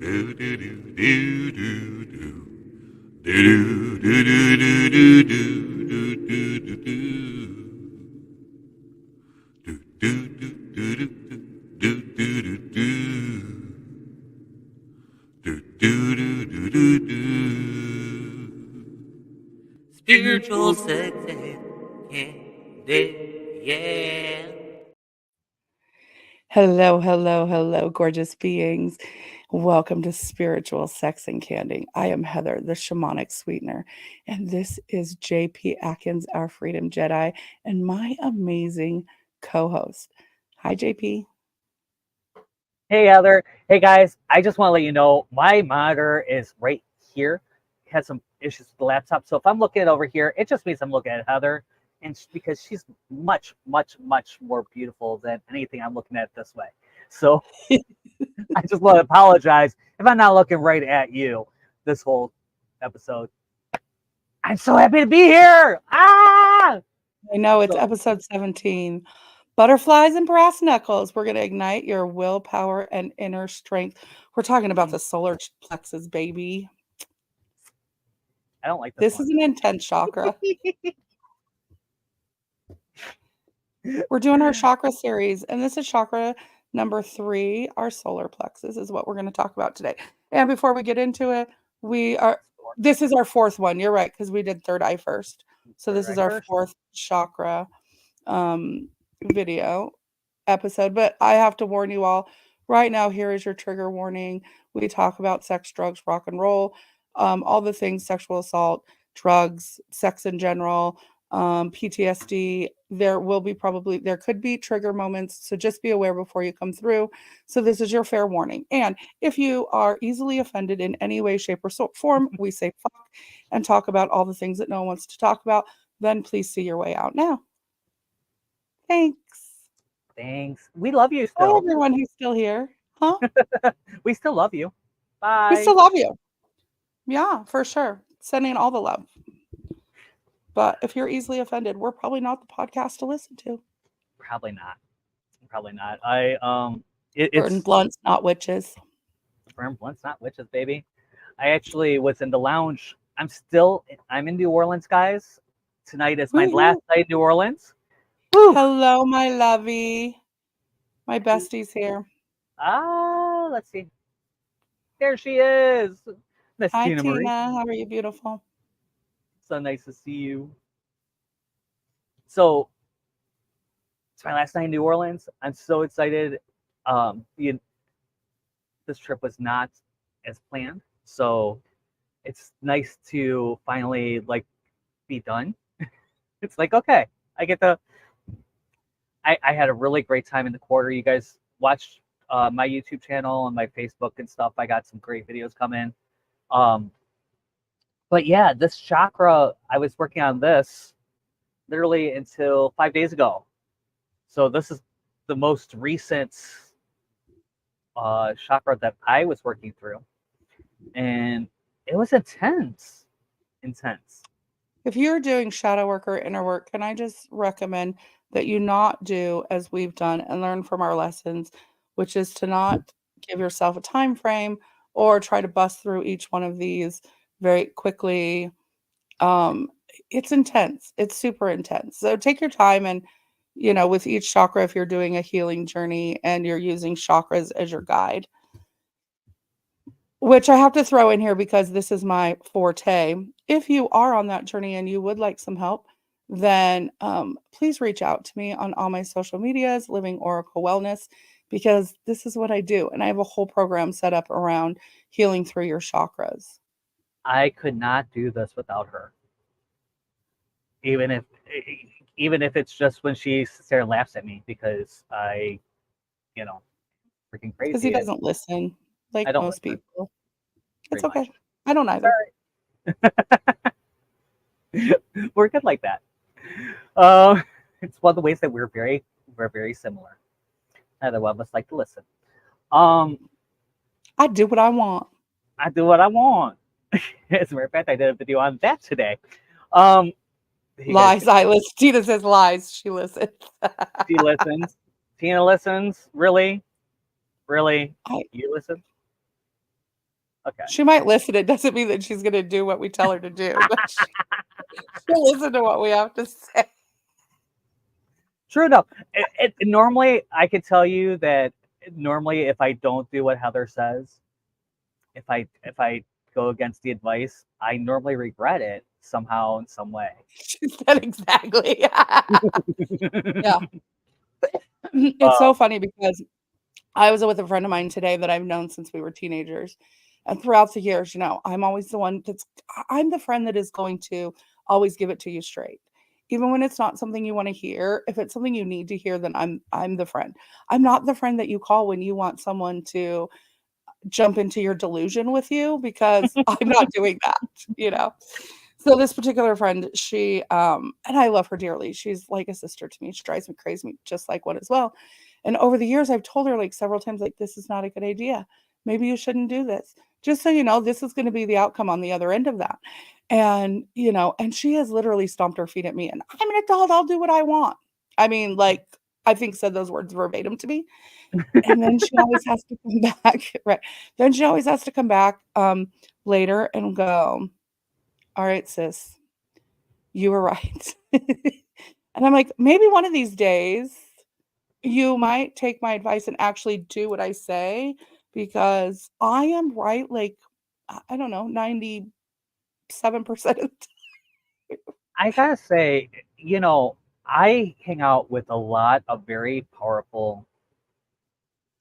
Spiritual sex and candy, yeah. Hello, gorgeous beings. Welcome to Spiritual Sex and Candy. I am Heather, the Shamanic Sweetener, and this is JP Adkins, our Freedom Jedi, and my amazing co-host. Hi, JP. Hey, Heather. Hey, guys. I just want to let you know my monitor is right here. It has some issues with the laptop. So if I'm looking over here, it just means I'm looking at Heather. And because she's much, much, much more beautiful than anything I'm looking at this way. So I just want to apologize if I'm not looking right at you this whole episode. I'm so happy to be here. Ah! I know it's episode 17. Butterflies and brass knuckles. We're going to ignite your willpower and inner strength. We're talking about the solar plexus, baby. I don't like this. This is an intense chakra. We're doing our chakra series, and this is chakra number 3. Our solar plexus is what we're going to talk about today. And before we get into it, this is our 4th one. You're right, because we did third eye first. So this is our 4th chakra video episode. But I have to warn you all right now, here is your trigger warning. We talk about sex, drugs, rock and roll, all the things, sexual assault, drugs, sex in general, PTSD. There could be trigger moments, so just be aware before you come through. So this is your fair warning. And if you are easily offended in any way, shape, or form, we say fuck and talk about all the things that no one wants to talk about, then please see your way out now. Thanks. We love you still. Oh, everyone who's still here. Huh? We still love you. Bye. We still love you. Yeah, for sure. Sending all the love. But if you're easily offended, we're probably not the podcast to listen to. Probably not. Burn blunts, not witches. Burn blunts, not witches, baby. I actually was in the lounge. I'm in New Orleans, guys. Tonight is my last night in New Orleans. Woo. Hello, my lovey. My bestie's here. Let's see. There she is. Miss Hi, Tina. Marie. How are you, beautiful? So nice to see you. So it's my last night in New Orleans. I'm so excited. This trip was not as planned, so it's nice to finally be done. It's like, okay, I get the. I had a really great time in the quarter. You guys watched my YouTube channel and my Facebook and stuff. I got some great videos coming. But yeah, this chakra, I was working on this literally until 5 days ago. So this is the most recent chakra that I was working through. And it was intense. If you're doing shadow work or inner work, can I just recommend that you not do as we've done and learn from our lessons, which is to not give yourself a time frame or try to bust through each one of these very quickly. It's intense. It's super intense. So take your time, and with each chakra, if you're doing a healing journey and you're using chakras as your guide, which I have to throw in here because this is my forte. If you are on that journey and you would like some help, then please reach out to me on all my social medias, Living Oracle Wellness, because this is what I do. And I have a whole program set up around healing through your chakras. I could not do this without her. Even if it's just when she sits there and laughs at me because I, freaking crazy. Because he doesn't listen like most people. It's okay. Much. I don't either. We're good like that. It's one of the ways that we're very similar. Neither one of us like to listen. I do what I want. As a matter of fact, I did a video on that today. Lies. I listen. Tina says lies. She listens. She listens. Tina listens. Really? You listen? Okay. She might listen. It doesn't mean that she's going to do what we tell her to do, but she'll listen to what we have to say. True enough. Normally, I could tell you that normally if I don't do what Heather says, if I go against the advice, I normally regret it somehow in some way. She said exactly. Yeah. It's so Um, funny because I was with a friend of mine today that I've known since we were teenagers. And throughout the years, I'm always the one I'm the friend that is going to always give it to you straight. Even when it's not something you want to hear, if it's something you need to hear, then I'm the friend. I'm not the friend that you call when you want someone to jump into your delusion with you because I'm not doing that. So this particular friend, she and I love her dearly. She's like a sister to me. She drives me crazy, just like one as well. And over the years, I've told her like several times, like, this is not a good idea. Maybe you shouldn't do this. Just so you know, this is going to be the outcome on the other end of that. And she has literally stomped her feet at me. And I'm an adult. I'll do what I want. I mean, like, I think said those words verbatim to me. And then she always has to come back. Right. Then she always has to come back later and go, all right, sis, you were right. And I'm like, maybe one of these days you might take my advice and actually do what I say because I am right, like, I don't know, 97% of the time. I gotta say, I hang out with a lot of very powerful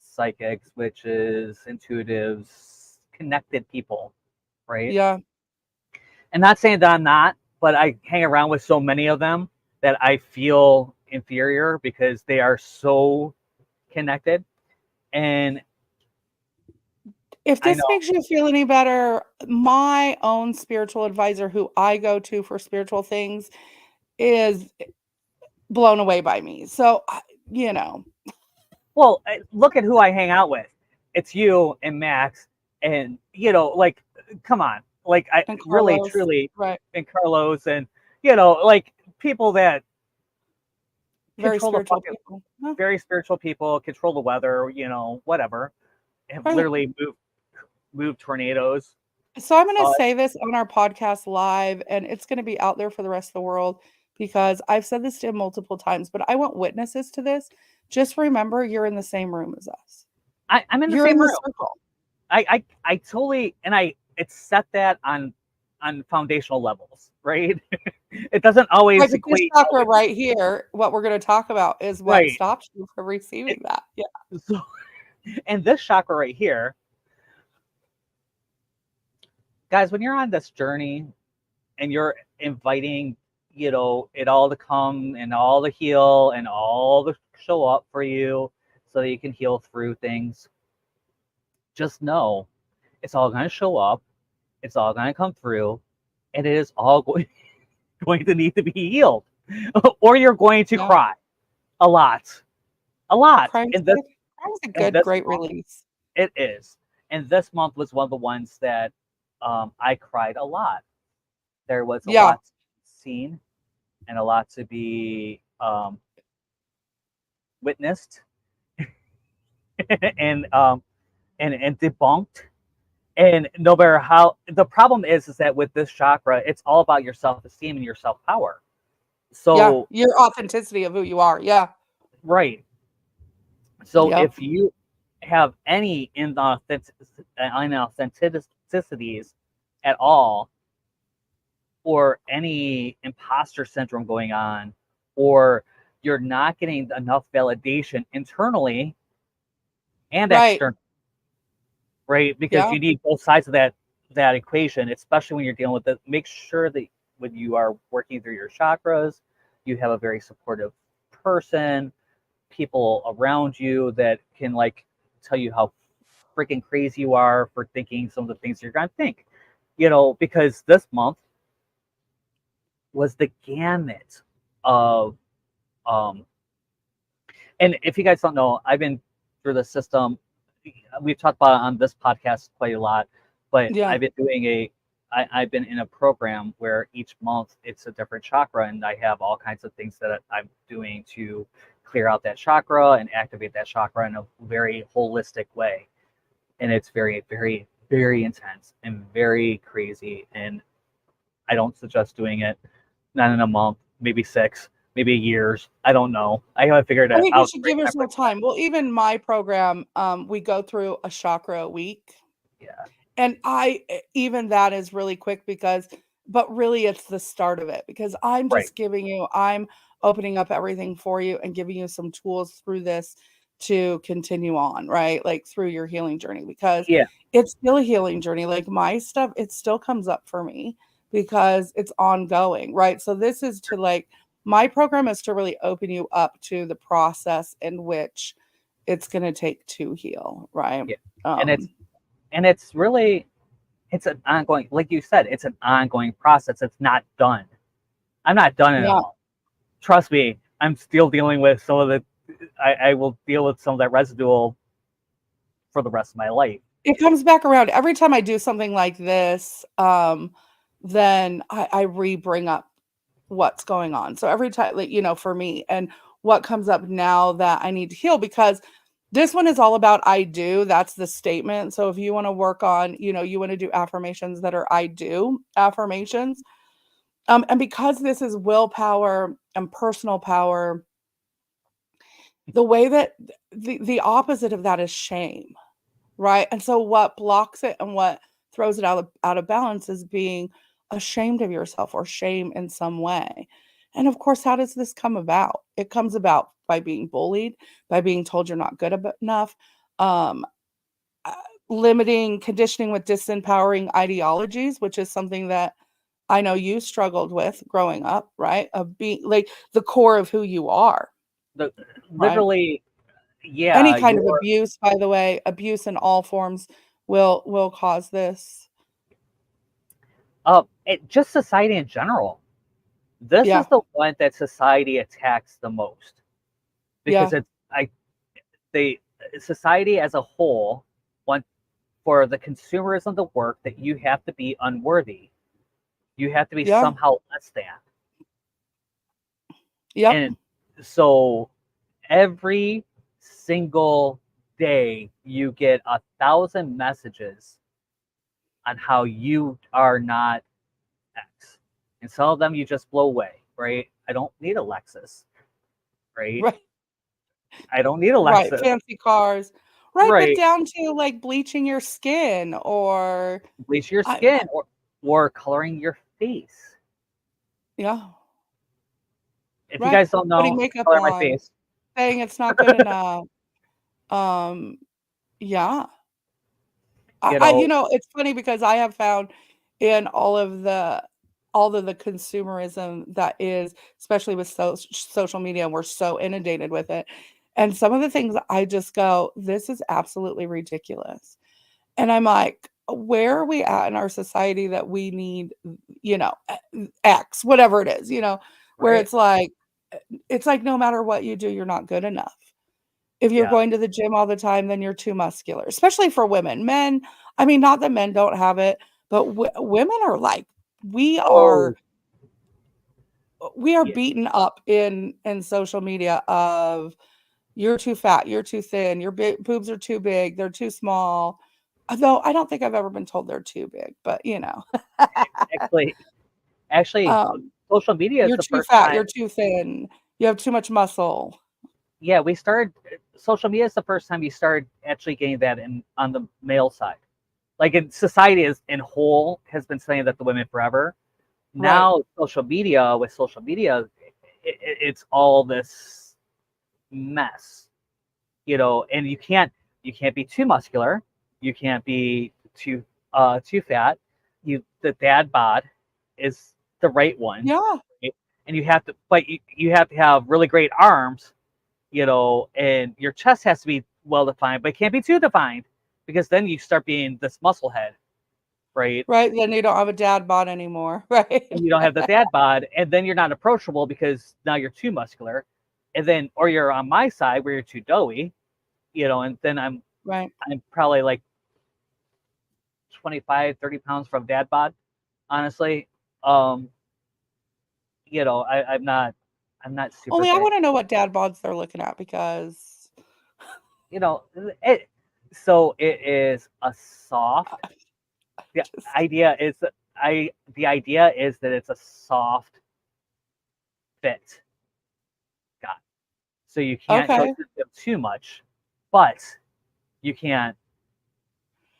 psychics, witches, intuitives, connected people, right? Yeah. And not saying that I'm not, but I hang around with so many of them that I feel inferior because they are so connected. And If I this know, makes you feel any better, my own spiritual advisor who I go to for spiritual things is blown away by me. So, you know, well, look at who I hang out with. It's you and Max, and like, come on, like I and really, Carlos, truly, right? and Carlos, and like people that Very control the spiritual fucking people. Huh, very spiritual people, control the weather, whatever, have right. literally moved tornadoes. So I'm going to Uh, say this on our podcast live, and it's going to be out there for the rest of the world because I've said this to him multiple times, but I want witnesses to this. Just remember, you're in the same room as us. I'm in the You're in same the room. circle. I totally, and it's set that on foundational levels, right? It doesn't Right, always but this equate chakra always right here, what we're going to talk about is what right. stops you from receiving that. Yeah. So, and this chakra right here, guys, when you're on this journey and you're inviting, it all to come and all to heal and all to show up for you so that you can heal through things, just know it's all going to show up, it's all going to come through, and it is all going to need to be healed, or you're going to Yeah. cry a lot, a lot. Crime's And this, good. Crime's a and good, this great month, release. it is. And this month was one of the ones that I cried a lot. There was a Yeah. lot to be seen and a lot to be witnessed and and debunked. And no matter how, the problem is that with this chakra, it's all about your self-esteem and your self-power. Yeah. So Your authenticity of who you are. Yeah. right. So Yep. if you have any inauthenticities at all, or any imposter syndrome going on, or you're not getting enough validation internally and Right. externally, right? Because Yeah. you need both sides of that equation, especially when you're dealing with it. Make sure that when you are working through your chakras, you have a very supportive person, people around you that can like tell you how freaking crazy you are for thinking some of the things you're gonna think. Because this month was the gamut of um and if you guys don't know, I've been through the system. We've talked about it on this podcast quite a lot, but Yeah. I've been in a program where each month it's a different chakra, and I have all kinds of things that I'm doing to clear out that chakra and activate that chakra in a very holistic way. And it's very, very, very intense and very crazy, and I don't suggest doing it. Not in a month, maybe 6, maybe years. I don't know. I haven't figured I it think you out should right give now. yourself time. Well, even my program, we go through a chakra a week. Yeah, And even that is really quick but really it's the start of it because I'm right. just I'm opening up everything for you and giving you some tools through this to continue on, right? Like through your healing journey because Yeah, it's still a healing journey. Like my stuff, it still comes up for me because it's ongoing, right? So this is to like my program is to really open you up to the process in which it's going to take to heal, right? yeah. And Um it's really it's an ongoing, like you said, it's an ongoing process. It's not done. I'm not done in a yeah. month. Trust me, I'm still dealing with some of the. I will deal with some of that residual for the rest of my life. It comes back around every time I do something like this, then I re-bring up what's going on. So every time, like, for me and what comes up now that I need to heal because this one is all about I do. That's the statement. So if you want to work on, you want to do affirmations that are I do affirmations. And because this is willpower and personal power, the way that the opposite of that is shame. Right, and so what blocks it and what throws it out of balance is being ashamed of yourself or shame in some way. And of course, how does this come about? It comes about by being bullied, by being told you're not good enough, um, uh, limiting conditioning with disempowering ideologies, which is something that I know you struggled with growing up, right? Of being like the core of who you are, The, right? literally, Any yeah, kind of you're abuse, by the way, abuse in all forms will cause this. just society in general. This is Yeah, the one that society attacks the most because yeah, it's they society as a whole want for the consumerism to work that you have to be unworthy. You have to be yeah, somehow less than. yep, And so every single day you get 1,000 messages on how you are not X. And some of them you just blow away, right? I don't need a Lexus, right? right, I don't need a right, Lexus, fancy cars. Right, but right? down to, like, bleaching your skin or Bleach your I skin or coloring your face. yeah, If you right, guys don't putting know, makeup color my on, face. saying it's not good enough. Um, yeah. You know, It's funny because I have found in all of the consumerism that is, especially with social media, we're so inundated with it. And some of the things I just go, this is absolutely ridiculous. And I'm like, where are we at in our society that we need, X, whatever it is, where right? it's like no matter what you do, you're not good enough. If you're Yeah. going to the gym all the time, then you're too muscular, especially for women. Men, I mean, not that men don't have it, but women are like, we are Oh, we are yeah. beaten up in social media of you're too fat, you're too thin, your boobs are too big, they're too small. Although I don't think I've ever been told they're too big, but Actually, actually, um, social media is you're the too first fat, time. you're too thin, you have too much muscle. Yeah, we started. Social media is the first time you started actually getting that in on the male side. Like in society as in whole has been saying that the women forever. Right, Now with social media, it's all this mess, and you can't be too muscular, you can't be too fat. The dad bod is the right one, yeah, right? And you have to have really great arms, and your chest has to be well defined, but it can't be too defined because then you start being this muscle head, right? right. Then you don't have a dad bod anymore, right? And you don't have the dad bod, and then you're not approachable because now you're too muscular, and then or you're on my side where you're too doughy, and then Right. I'm probably like 25, 30 pounds from dad bod, honestly. Um, I'm not super Only I big. wanna know what dad bods they're looking at because You know, it, So it is a soft. The Just idea is that the idea is that it's a soft fit guy. So you can't go to okay. the gym too much, but you can't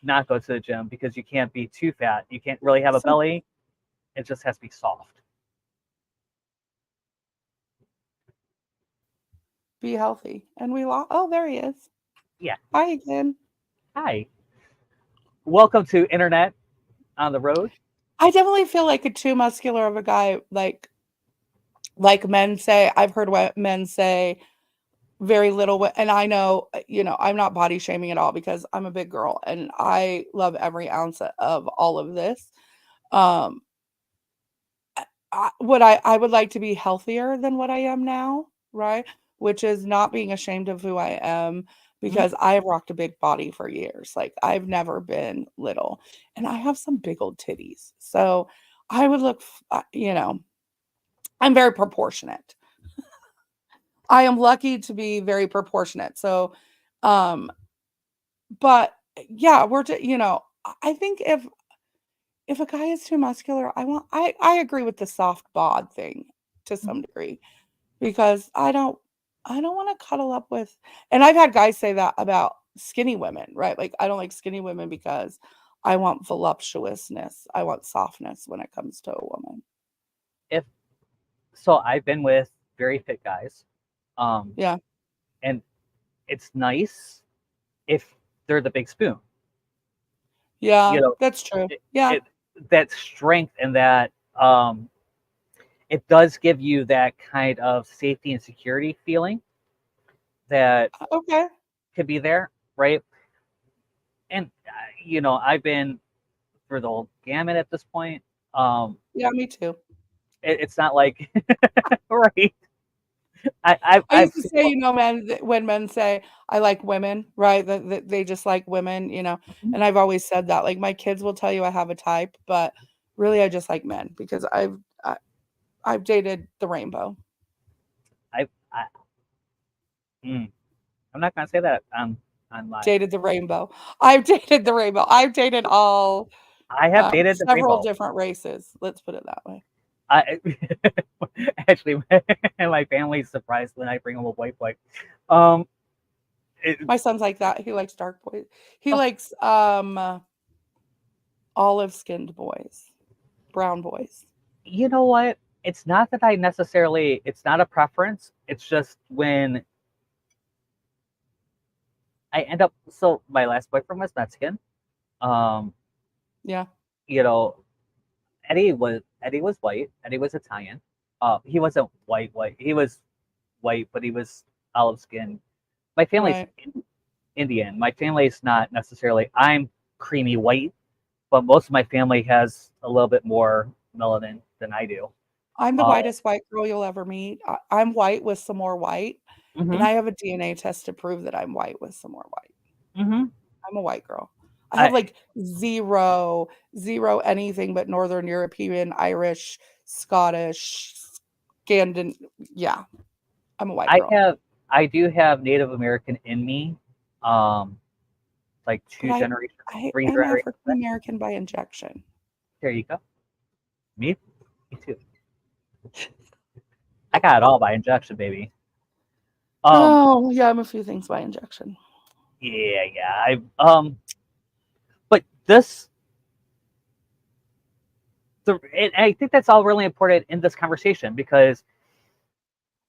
not go to the gym because you can't be too fat. You can't really have a So belly. It just has to be soft. be healthy. And we lost. Oh, there he is. Yeah. Hi again. Hi. Welcome to Internet on the Road. I definitely feel like a too muscular of a guy, like men say. I've heard what men say very little, and I know, I'm not body shaming at all because I'm a big girl and I love every ounce of all of this. Um, I would like to be healthier than what I am now, right? Which is not being ashamed of who I am Mhm. because I have rocked a big body for years. Like I've never been little, and I have some big old titties. So I would look, I'm very proportionate. I am lucky to be very proportionate. So, um, but yeah, I think if a guy is too muscular, I agree with the soft bod thing to some degree. Because I don't wanna cuddle up with, and I've had guys say that about skinny women, right? Like, I don't like skinny women because I want voluptuousness. I want softness when it comes to a woman. If so, I've been with very fit guys, um, Yeah. and it's nice if they're the big spoon. Yeah, You know, that's true. it, Yeah. it that strength and that it does give you that kind of safety and security feeling that Okay. could be there, right? And I've been through the whole gamut at this point. Um, Yeah, me too. it's not like right. I I've used to seen say, men when men say, "I like women," right? That they just like women, and I've always said that. Like, my kids will tell you I have a type, but really I just like men because I've dated the rainbow. I I'm not gonna say that on live. Dated the rainbow. I've dated the rainbow. I've dated all, I have dated the several rainbow. different races, let's put it that way. I actually, my family's surprised when I bring home a white boy. Um, it, My son's like that. He likes dark boys. He oh, likes, olive-skinned boys, brown boys. you know what? It's not that I necessarily. It's not a preference. It's just when I end up. So my last boyfriend was Mexican. Um, Yeah, you know, Eddie was white. Eddie was Italian. He wasn't white. He was white, but he was olive skin. My family's right. Indian. My family's not necessarily. I'm creamy white, but most of my family has a little bit more melanin than I do. I'm the Uh, whitest white girl you'll ever meet. I'm white with some more white, and hmm I have a DNA test to prove that I'm white with some more white. hmm I'm a white girl. I have, I like, 0 anything but Northern European, Irish, Scottish, Scandin yeah, I'm a white I girl. have I do have Native American in me. Um, like But two I generations, I three I'm generations African back. American by injection. There you go. Me too. I got it all by injection, baby. Um, Oh, yeah, I'm a few things by injection. yeah. But this and I think that's all really important in this conversation because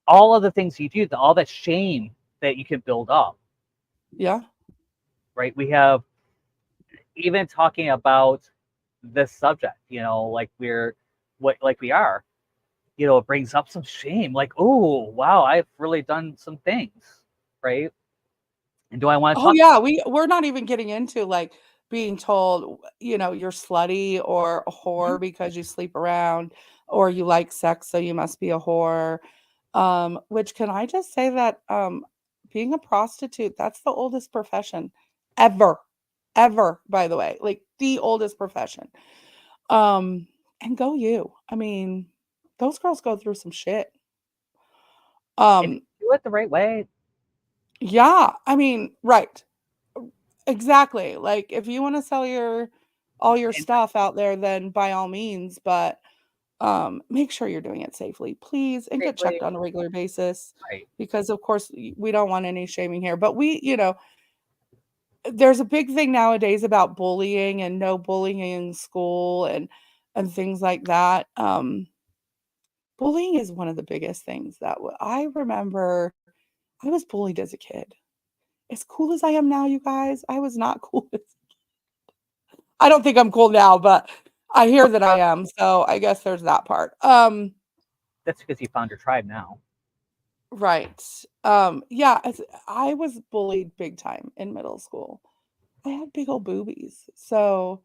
all of the things you do, all that shame that you can build up, Yeah. right? We have even talking about this subject, like we are, it brings up some shame, like, oh wow, I've really done some things, right? And do I want to Oh, talk yeah, we're not even getting into, like, being told, you're slutty or a Mhm. whore because you sleep around, or you like sex, so you must be a whore. Which can I just say that, being a prostitute, that's the oldest profession ever, ever, by the way, like, the oldest profession. Um, and go you. I mean, those girls go through some shit. If you Um, do it the right way? yeah, I mean, right. exactly. Like if you want to sell all your And stuff out there, then by all means, but make sure you're doing it safely, please, and get safely, checked on a regular basis right. because of course we don't want any shaming here. But there's a big thing nowadays about bullying and no bullying in school and things like that. Bullying is one of the biggest things that I remember. I was bullied as a kid. As cool as I am now, you guys, I was not cool. I don't think I'm cool now, but I hear that I am. So I guess there's that part. That's because you found your tribe now. Right. Yeah, I was bullied big time in middle school. I had big old boobies. So,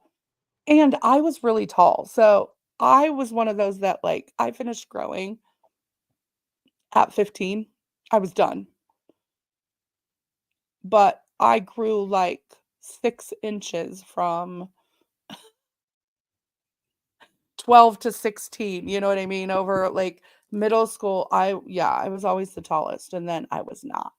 and I was really tall. So I was one of those that like I finished growing at 15. I was done. But I grew like 6 inches from 12 to 16, you know what I mean? Over like middle school, yeah, I was always the tallest and then I was not.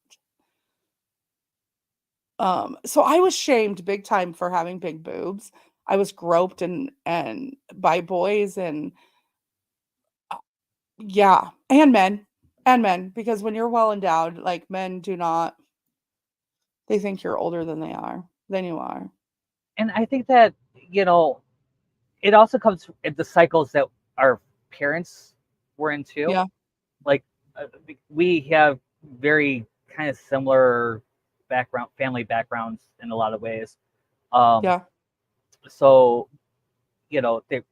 So I was shamed big time for having big boobs. I was groped and by boys and yeah, and men because when you're well endowed, like men do not they think you're older than you are. And I think that, you know, it also comes in the cycles that our parents were into. Yeah, Like we have very kind of similar family backgrounds in a lot of ways. Um, yeah, so you know, there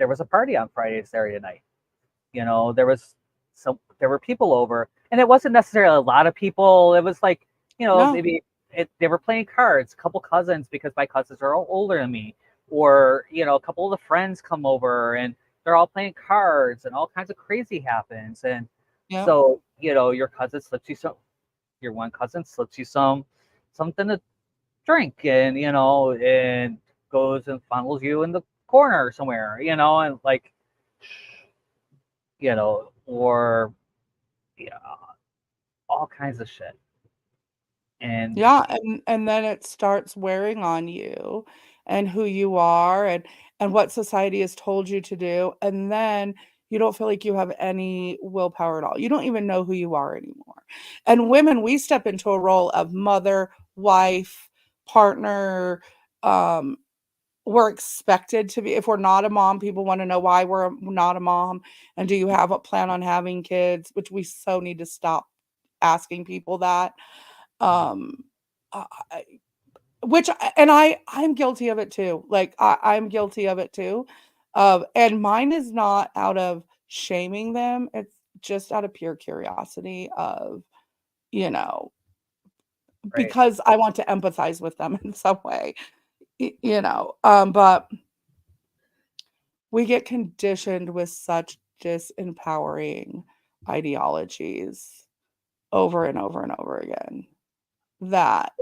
was a party on Friday, Saturday night. You know, there were people over, and it wasn't necessarily a lot of people. It was like, you know, no, maybe they were playing cards, a couple cousins because my cousins are all older than me, or you know, a couple of the friends come over and they're all playing cards, and all kinds of crazy happens, and yeah, so you know, your one cousin slips you something to drink, and you know, and goes and funnels you in the corner somewhere, you know, and like, you know, or yeah, all kinds of shit. And yeah, and then it starts wearing on you and who you are and what society has told you to do, and then you don't feel like you have any willpower at all. You don't even know who you are anymore. And women, we step into a role of mother, wife, partner, um, we're expected to be if we're not a mom, people wanna know why we're not a mom, and do you have a plan on having kids, which we so need to stop asking people that. Um, I which and I'm guilty of it too. Like I'm guilty of it too. And mine is not out of shaming them. It's just out of pure curiosity of, you know, right, because I want to empathize with them in some way, but we get conditioned with such disempowering ideologies over and over and over again that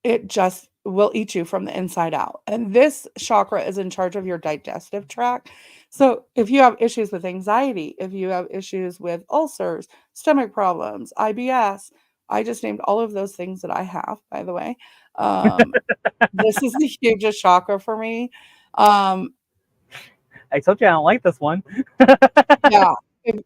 it just will eat you from the inside out. And this chakra is in charge of your digestive tract. So if you have issues with anxiety, if you have issues with ulcers, stomach problems, IBS, I just named all of those things that I have, by the way. Um, this is the hugest chakra for me. Um, I told you I don't like this one. yeah,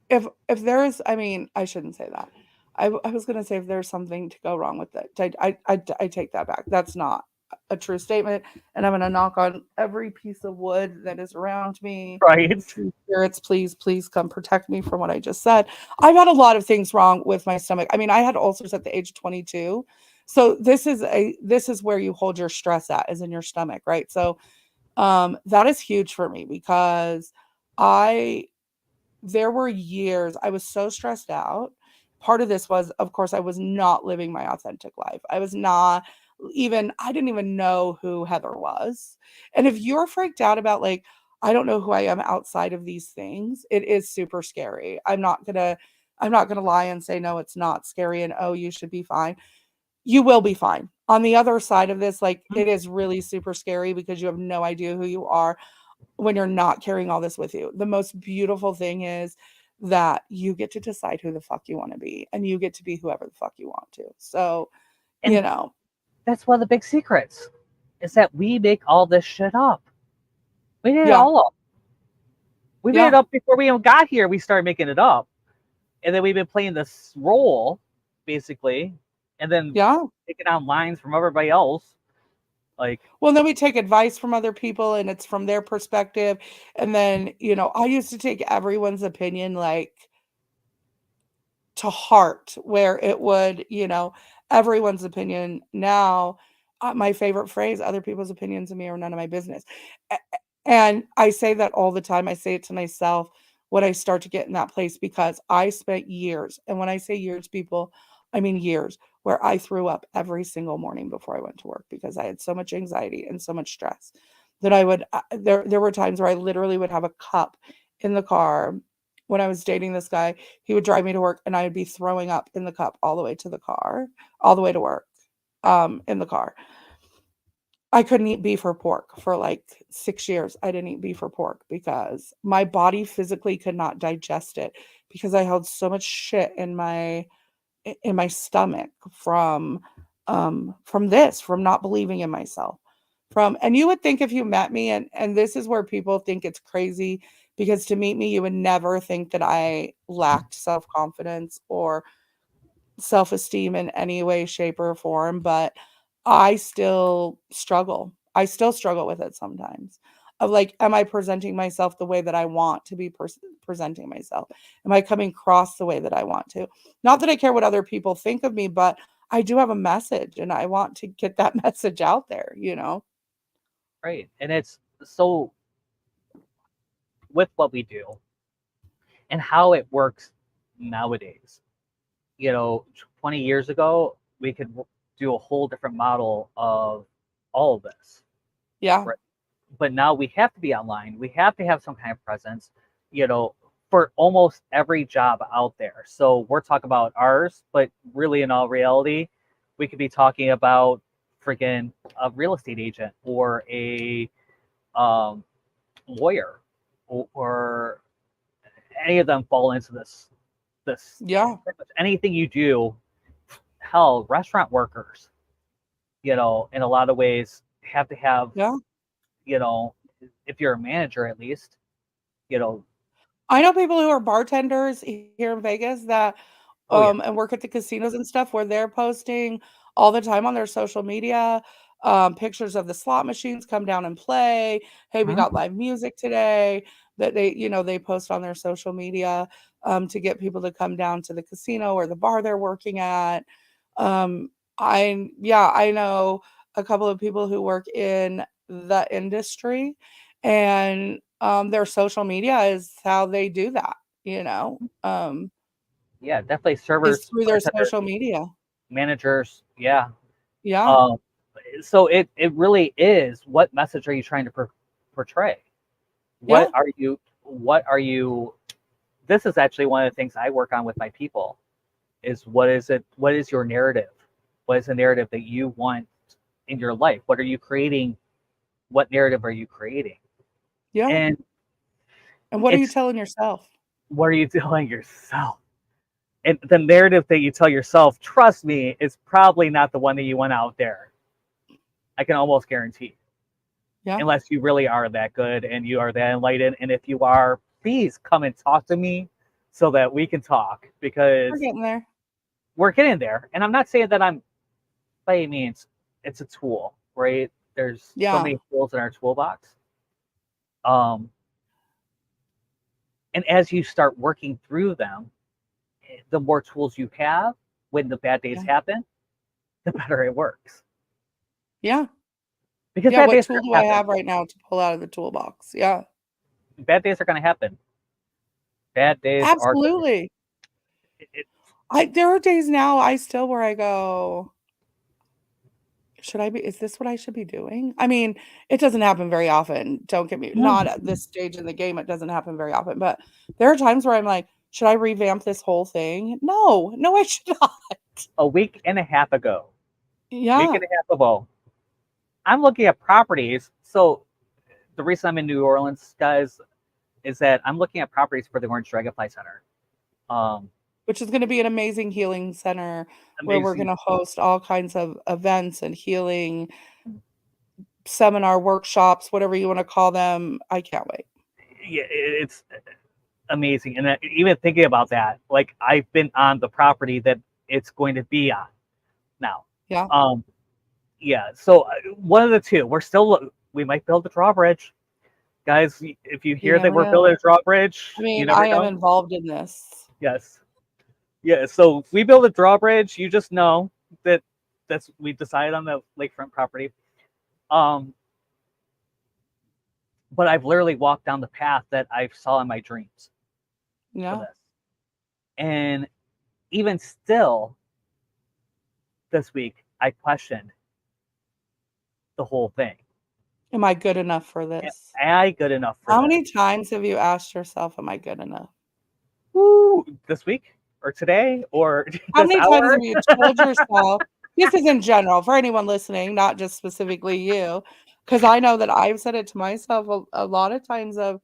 if there's, I mean, I shouldn't say that. I was gonna say if there's something to go wrong with it, I take that back. That's not a true statement, and I'm gonna knock on every piece of wood that is around me. Right. True spirits, please, please come protect me from what I just said. I've had a lot of things wrong with my stomach. I mean, I had ulcers at the age of 22. So this is where you hold your stress at, is in your stomach, right? So that is huge for me because I there were years I was so stressed out. Part of this was, of course, I was not living my authentic life. I was not even, I didn't even know who Heather was. And if you're freaked out about, like, I don't know who I am outside of these things, it is super scary. I'm not gonna lie and say, no, it's not scary and oh, you should be fine. You will be fine. On the other side of this, like, it is really super scary because you have no idea who you are when you're not carrying all this with you. The most beautiful thing is that you get to decide who the fuck you want to be, and you get to be whoever the fuck you want to. So, you And know, that's one of the big secrets is that we make all this shit up. We made it yeah, all up. We made it yeah, up before we even got here. We started making it up. And then we've been playing this role, basically, and then yeah. taking on lines from everybody else. Like, Well, then we take advice from other people and it's from their perspective. And then, I used to take everyone's opinion like to heart, where it would, everyone's opinion. Now, my favorite phrase, other people's opinions of me are none of my business. And I say that all the time. I say it to myself when I start to get in that place, because I spent years, and when I say years, people, I mean years, where I threw up every single morning before I went to work because I had so much anxiety and so much stress that I would, there were times where I literally would have a cup in the car. When I was dating this guy, he would drive me to work and I would be throwing up in the cup all the way to the car, all the way to work, in the car. I couldn't eat beef or pork for like 6 years. I didn't eat beef or pork because my body physically could not digest it, because I held so much shit in my stomach from not believing in myself. And you would think if you met me, and this is where people think it's crazy, because to meet me you would never think that I lacked self-confidence or self-esteem in any way, shape, or form, but I still struggle. I still struggle with it sometimes. Of like, am I presenting myself the way that I want to be presenting myself? Am I coming across the way that I want to? Not that I care what other people think of me, but I do have a message and I want to get that message out there, right. And it's so with what we do and how it works nowadays. 20 years ago, we could do a whole different model of all of this. Yeah. Right. But now we have to be online. We have to have some kind of presence, for almost every job out there. So we're talking about ours, but really in all reality, we could be talking about freaking a real estate agent or a lawyer, or any of them fall into this Yeah. anything you do. Hell, restaurant workers, in a lot of ways have to have, Yeah. if you're a manager at least, you know, I know people who are bartenders here in Vegas that oh yeah. and work at the casinos and stuff, where they're posting all the time on their social media, pictures of the slot machines come down and play. Hey, we Mhm. got live music today, that they post on their social media, to get people to come down to the casino or the bar they're working at. I know a couple of people who work in the industry, and their social media is how they do that, Yeah, definitely is servers, through their bartenders, social media. managers. Yeah. Yeah, Um, so it really is, what message are you trying to portray? yeah, What are you, this is actually one of the things I work on with my people, is what is your narrative? What is the narrative that you want in your life? What are you creating? What narrative are you creating? yeah. And And what are you it's, telling yourself? what are you telling yourself? And the narrative that you tell yourself, trust me, is probably not the one that you want out there. I can almost guarantee, Yeah, unless you really are that good and you are that enlightened. And if you are, please come and talk to me so that we can talk, we're because getting there. we're getting there. And I'm not saying that I'm, by any means, it's a tool, right? There's so Yeah, many tools in our toolbox. Um, and as you start working through them, the more tools you have, when the bad days yeah, happen, the better it works. yeah, Because yeah. bad What days are tool going do to I happen. have right now to pull out of the toolbox? Yeah, Bad days are going to happen. Bad days are going absolutely. to. There are days now where I go, is this what I should be doing? I mean, it doesn't happen very often. Don't get me, not at this stage in the game. It doesn't happen very often, but there are times where I'm like, should I revamp this whole thing? No, no, I should not. A week and a half ago, week Yeah, and a half ago, I'm looking at properties. So the reason I'm in New Orleans, guys, is that I'm looking at properties for the Orange Dragonfly Center. which is going to be an amazing healing center where we're going to host all kinds of events and healing seminar workshops, whatever you want to call them. I can't wait. Yeah, it's amazing. And even thinking about that, like I've been on the property that it's going to be on now. Yeah. Yeah. So one of the two, we might build a drawbridge. Guys, if you hear that we're building a drawbridge, I mean, I am involved in this. Yes. Yeah. So if we build a drawbridge, you just know that we decided on the lakefront property. But I've literally walked down the path that I saw in my dreams. Yeah. For this. And even still, this week, I questioned the whole thing. Am I good enough for this? Am I good enough for How this? many times have you asked yourself, am I good enough? Woo, this week or today or how many times have you told yourself, this is in general for anyone listening, not just specifically you, because I know that I've said it to myself a lot of times of,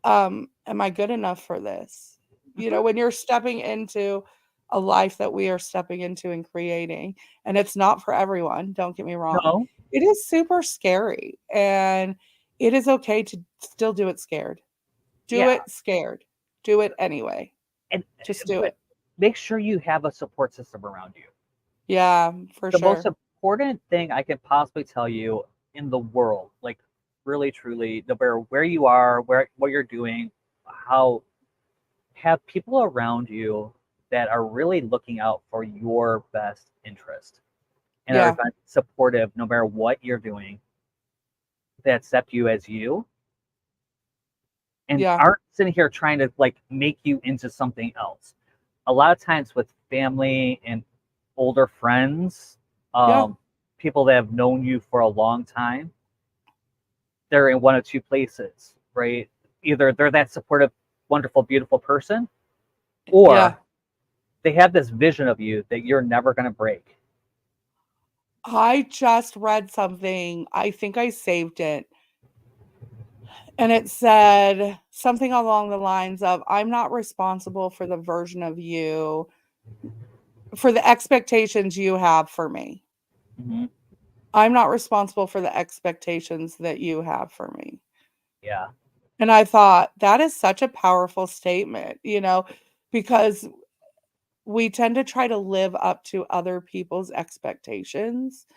am I good enough for this? You know, when you're stepping into a life that we are stepping into and creating, and it's not for everyone, don't get me wrong. No. It is super scary, and it is okay to still do it scared. Do it scared. Do it anyway. And just do it. Make sure you have a support system around you. Yeah, for sure. The most important thing I can possibly tell you in the world, like really, truly, no matter where you are, what you're doing, have people around you that are really looking out for your best interest and are supportive no matter what you're doing, that accept you as you and aren't sitting here trying to like make you into something else. A lot of times with family and older friends, people that have known you for a long time, they're in one of two places, right? Either they're that supportive, wonderful, beautiful person, or they have this vision of you that you're never going to break. I just read something. I think I saved it. And it said something along the lines of, I'm not responsible for the version of you, for the expectations you have for me. Mm-hmm. I'm not responsible for the expectations that you have for me. Yeah. And I thought that is such a powerful statement, you know, because we tend to try to live up to other people's expectations.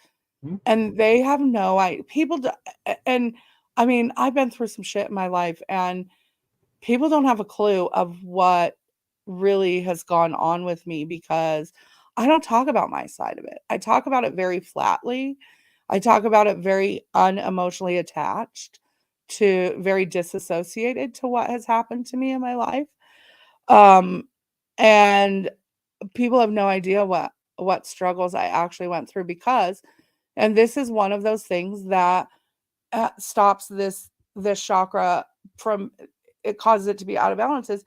Mm-hmm. And they have no idea. And I mean, I've been through some shit in my life, and people don't have a clue of what really has gone on with me, because I don't talk about my side of it. I talk about it very flatly. I talk about it very unemotionally attached, to very disassociated to what has happened to me in my life. And people have no idea what struggles I actually went through, because, and this is one of those things that stops this chakra from, it causes it to be out of balance, is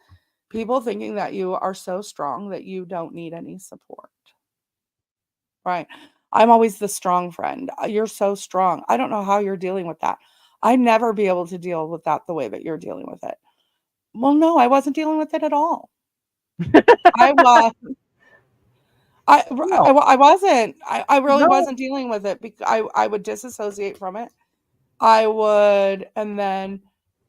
people thinking that you are so strong that you don't need any support. Right. I'm always the strong friend. You're so strong. I don't know how you're dealing with that. I'd never be able to deal with that the way that you're dealing with it. Well, no, I wasn't dealing with it at all. I was. I wasn't. I really wasn't dealing with it, because I would disassociate from it. I would, and then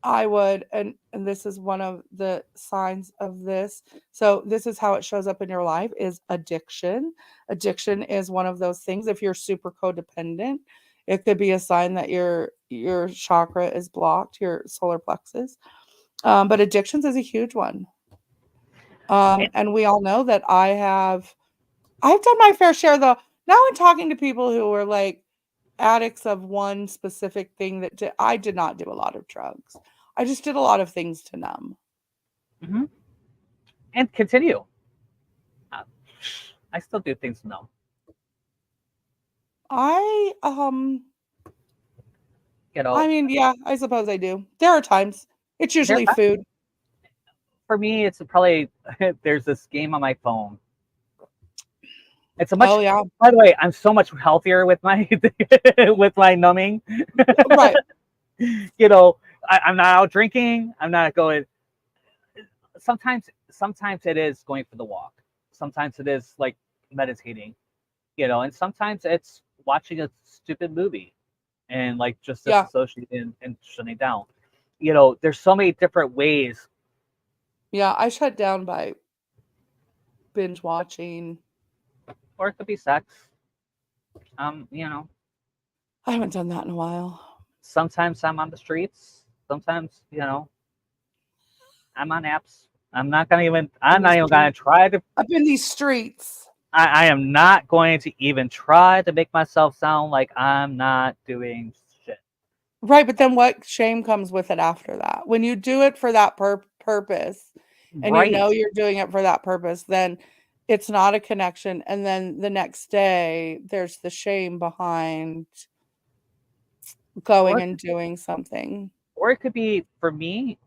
I would, and this is one of the signs of this. So this is how it shows up in your life, is addiction. Addiction is one of those things. If you're super codependent, it could be a sign that your chakra is blocked, your solar plexus. But addictions is a huge one. And we all know that I've done my fair share, though. Now I'm talking to people who are like addicts of one specific thing that I did not do a lot of drugs. I just did a lot of things to numb. Mm-hmm. And continue. I still do things to numb. You know, I mean, yeah, I suppose I do. There are times. It's usually food. For me, it's probably, there's this game on my phone. It's a much. Oh, yeah. By the way, I'm so much healthier with my with my numbing. Right. You know, I'm not out drinking. I'm not going. Sometimes sometimes it is going for the walk. Sometimes it is like meditating, you know, and sometimes it's watching a stupid movie and like just Yeah. disassociating and shutting down. You know, there's so many different ways. Yeah, I shut down by binge watching. Or it could be sex. You know, I haven't done that in a while. sometimes I'm on the streets. Sometimes, you know, I'm on apps. I'm not even gonna try to. Up in these streets. I am not going to even try to make myself sound like I'm not doing shit. Right, but then what shame comes with it after that? When you do it for that purpose and you know Right. you're doing it for that purpose, then it's not a connection. And then the next day, there's the shame behind going Or and doing something. or it could be for me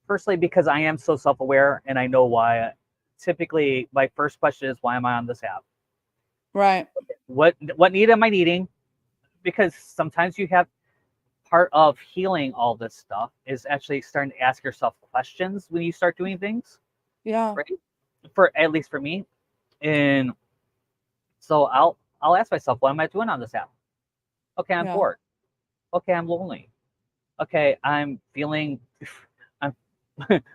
personally because I am so self-aware and I know why. Typically, my first question is, why am I on this app? Right. What need am I needing? Because sometimes you have part of healing all this stuff is actually starting to ask yourself questions when you start doing things, Yeah. right? For at least for me, and so I'll ask myself, what am I doing on this app? Okay, I'm Yeah. bored. Okay, I'm lonely. Okay, I'm feeling, I'm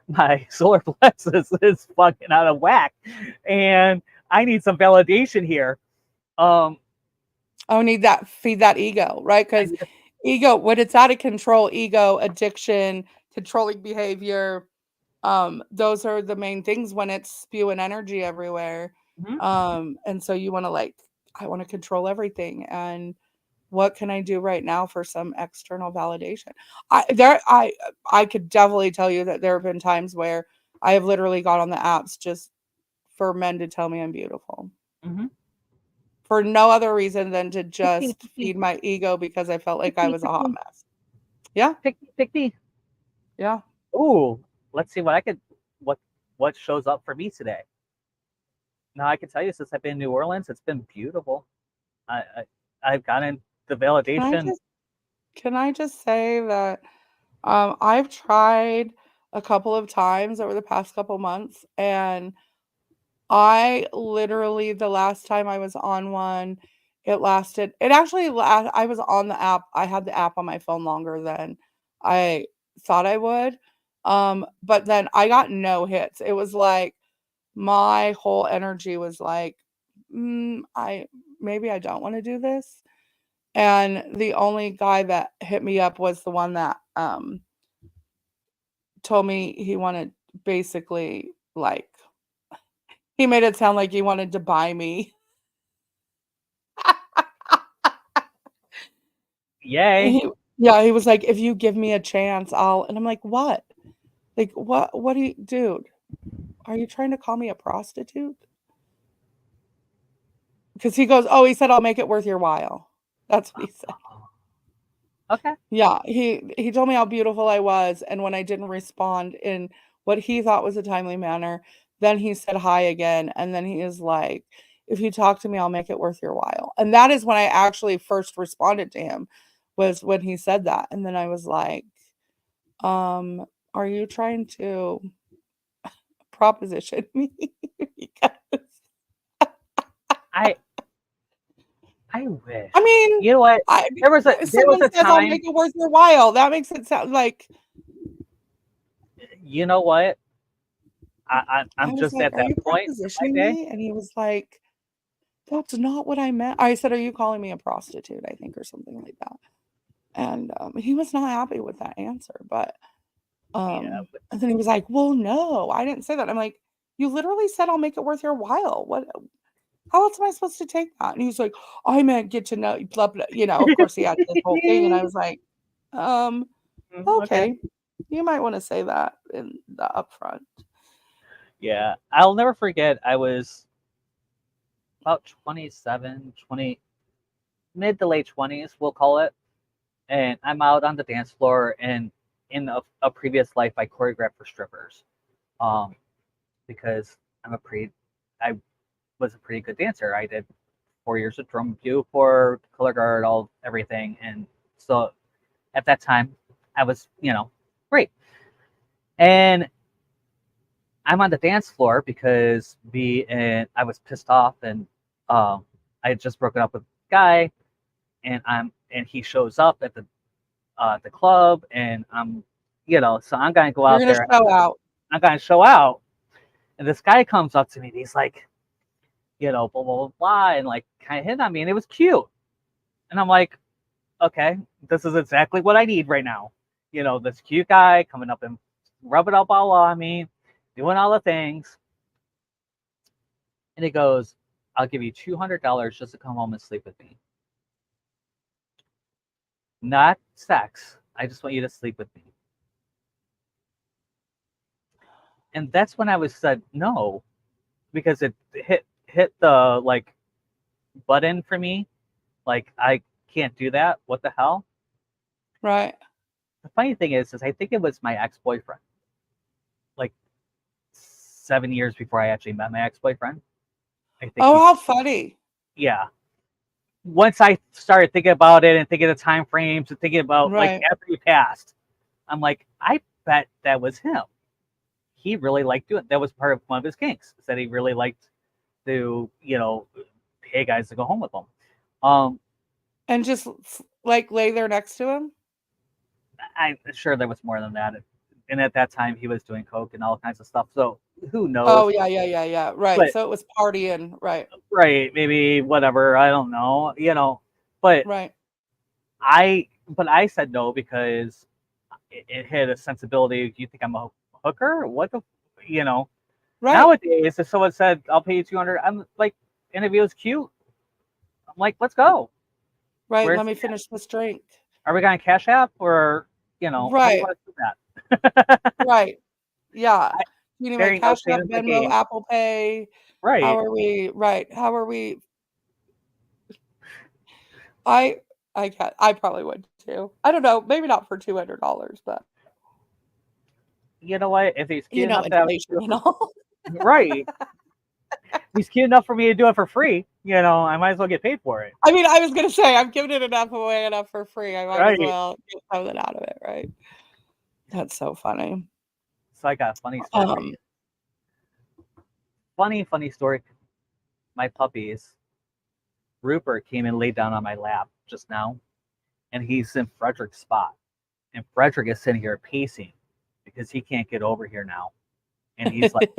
my solar plexus is fucking out of whack, and I need some validation here. I need that feed that ego, right? I Because need to- ego, when it's out of control, ego, addiction, controlling behavior, those are the main things when it's spewing energy everywhere. Mhm. And so you want to like, I want to control everything. And what can I do right now for some external validation? I could definitely tell you that there have been times where I have literally got on the apps just for men to tell me I'm beautiful. Mhm. For no other reason than to Pick me, just feed my ego because I felt like I was a pick hot me, mess. Yeah, pick me. yeah. Ooh, let's see what I could what shows up for me today. Now I can tell you, since I've been in New Orleans, it's been beautiful. I've gotten the Can I validation. just can I just say that I've tried a couple of times over the past couple months, and I literally the last time I was on one, it actually I was on the app. I had the app on my phone longer than I thought I would. But then I got no hits. It was like my whole energy was like, I maybe I don't want to do this. And the only guy that hit me up was the one that told me he wanted basically like he made it sound like he wanted to buy me. And Yay. he was like, "If you give me a chance, I'll," and I'm like, "What? Like, what do you dude, are you trying to call me a prostitute?" Because he goes, "Oh," he said, "I'll make it worth your while." That's what he said. Okay. Yeah, he told me how beautiful I was, and when I didn't respond in what he thought was a timely manner, then he said hi again, and then he is like, "If you talk to me, I'll make it worth your while." And that is when I actually first responded to him, was when he said that, and then I was like, um, "Are you trying to proposition me?" Because I I wish. I mean, You know what? I There was someone a says, "I'll time. make it worth your while." That makes it sound like You know what? I I'm was just like, at "Are that you point in my propositioning day. me?" And he was like, "That's not what I meant." I said, "Are you calling me a prostitute?" I think, or something like that. And he was not happy with that answer. But Yeah. and then he was like, "Well, no, I didn't say that." I'm like, "You literally said I'll make it worth your while. What? How else am I supposed to take that?" And he's like, "I meant get to know you." Blah, blah. You know, of course, he had this whole thing, and I was like, um, Okay. okay, you might want to say that in the upfront. Yeah. I'll never forget. I was about 27, 20, mid to late 20s, we'll call it. And I'm out on the dance floor, and in a previous life I choreographed for strippers, um because I was a pretty good dancer. I did 4 years of drum review for color guard, all everything, and so at that time I was, you know, great. And I'm on the dance floor because I was pissed off, and I had just broken up with a guy, and he shows up at the club, and so I'm gonna go You're out gonna there. show out. I'm gonna show out, and this guy comes up to me, and he's like, blah blah blah blah, and like kind of hit on me, and it was cute, and I'm like, okay, this is exactly what I need right now. This cute guy coming up and rubbing up all on me, doing all the things. And he goes, I'll give you $200 just to come home and sleep with me. Not sex. I just want you to sleep with me. And that's when I was said no, because it hit the like button for me. Like, I can't do that. What the hell? Right. The funny thing is I think it was my ex-boyfriend. Like 7 years before I actually met my ex-boyfriend. I think Oh, how funny. yeah. Once I started thinking about it and thinking of time frames and thinking about like Right. after he passed, I'm like, I bet that was him. He really liked doing it. That was part of one of his kinks, is that he really liked to, pay guys to go home with him. And just like lay there next to him? I'm sure there was more than that. And at that time he was doing coke and all kinds of stuff. So who knows? Oh, yeah. Right. But So it was partying, right. right, maybe whatever, I don't know, but Right. I said no because it had a sensibility. Do you think I'm a hooker? What the, Right. nowadays, if someone said, I'll pay you 200, I'm like, and if it was cute, I'm like, let's go. Right. Where's Let me finish this drink. Are we going to Cash App, or, how do you Right. want to do that? Right. Yeah. I- You need my Very no Cash shame App, in the Venmo, game. Apple Pay. How Right. are we? Right. How are we? I probably would too. I don't know. Maybe not for $200, but You know what? If he's cute enough to have inflation and all. right. If he's cute enough for me to do it for free, I might as well get paid for it. I mean, I was gonna say I'm giving it enough away enough for free. I might as Right. well get something out of it, right? That's so funny. So I got a funny story for you. Funny story. My puppies. Rupert came and laid down on my lap just now, and he's in Frederick's spot. And Frederick is sitting here pacing because he can't get over here now. And he's like,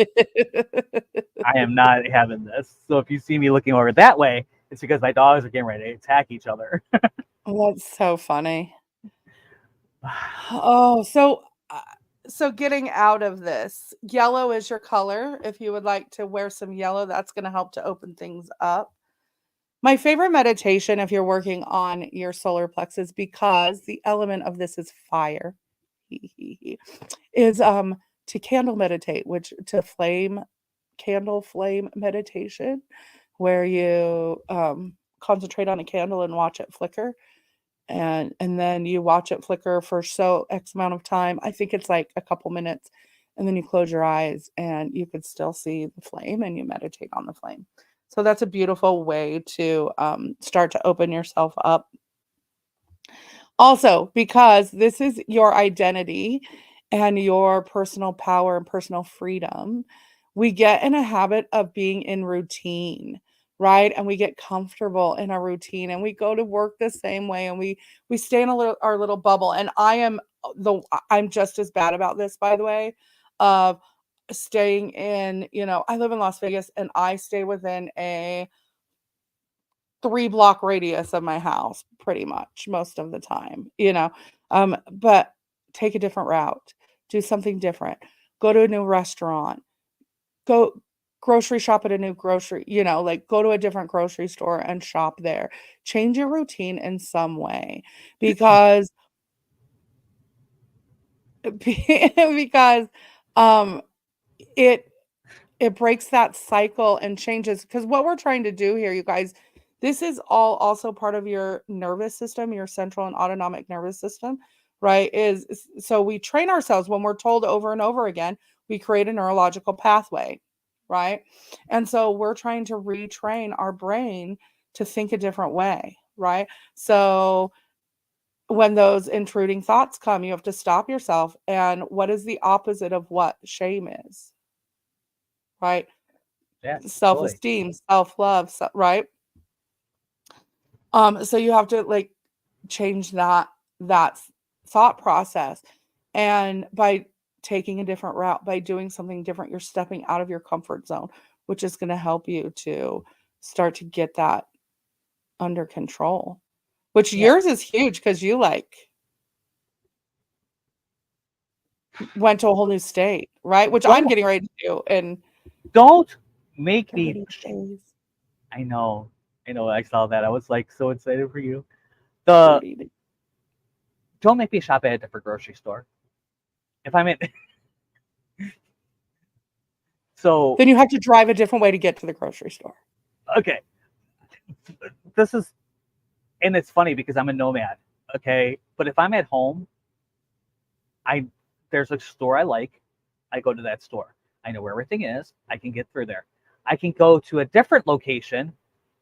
I am not having this. So if you see me looking over that way, it's because my dogs are getting ready to attack each other. Oh, that's so funny. Oh, so getting out of this, yellow is your color. If you would like to wear some yellow, that's going to help to open things up. My favorite meditation, if you're working on your solar plexus, because the element of this is fire, is to candle meditate, which to candle flame meditation, where you concentrate on a candle and watch it flicker. And then you watch it flicker for so X amount of time. I think it's like a couple minutes, and then you close your eyes and you could still see the flame, and you meditate on the flame. So that's a beautiful way to start to open yourself up. Also, because this is your identity and your personal power and personal freedom, we get in a habit of being in routine, right? And we get comfortable in a routine, and we go to work the same way, and we stay in our little bubble. And I'm just as bad about this, by the way, of staying in, I live in Las Vegas, and I stay within a 3-block radius of my house pretty much most of the time, but take a different route, do something different, go to a new restaurant, go grocery shop at a new grocery, like go to a different grocery store and shop there. Change your routine in some way, because because it it breaks that cycle and changes, because what we're trying to do here, you guys, this is all also part of your nervous system, your central and autonomic nervous system, right? So we train ourselves when we're told over and over again, we create a neurological pathway, right? And so we're trying to retrain our brain to think a different way, right? So when those intruding thoughts come, you have to stop yourself. And what is the opposite of what shame is? right? Yeah, totally. Self-esteem, self-love, right? So you have to like change that thought process. And by taking a different route, by doing something different, you're stepping out of your comfort zone, which is going to help you to start to get that under control. Which Yeah. yours is huge because you like went to a whole new state, right? Which I'm Don't getting ready to do in don't make 30 me. days. I know. I saw that. I was like so excited for you. The 30 days. Don't make me shop at a different grocery store. If I'm in, so Then you have to drive a different way to get to the grocery store. okay, this is, and it's funny because I'm a nomad. Okay, but if I'm at home, there's a store I like, I go to that store. I know where everything is. I can get through there. I can go to a different location,